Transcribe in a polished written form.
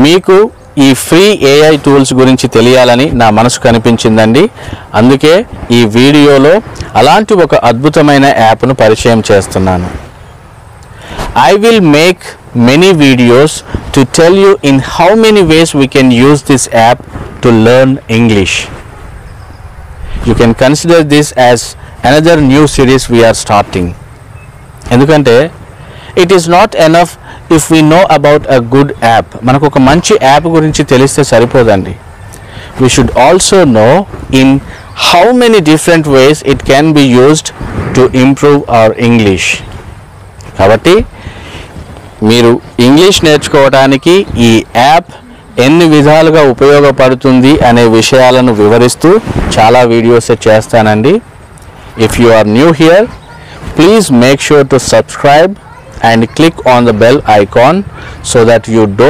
మీకు ఈ free AI tools గురించి తెలియాలని నా మనసుకు అనిపించిందండి. అందుకే ఈ వీడియోలో అలాంటి ఒక అద్భుతమైన యాప్ను పరిచయం చేస్తున్నాను. I will make many videos to tell you in how many ways we can use this app to learn English. You can consider this as another new series we are starting. ఎందుకంటే it is not enough if we know about a good app. మనకు ఒక మంచి app గురించి తెలిస్తే సరిపోదండి. We should also know in how many different ways it can be used to improve our English. కాబట్టి మీరు English నేర్చుకోవడానికి ఈ యాప్ ఎన్ని విధాలుగా ఉపయోగపడుతుంది అనే విషయాలను వివరిస్తూ చాలా వీడియోస్ చేస్తానండి. If you are new here, please make sure to subscribe and click on the bell icon so that you don't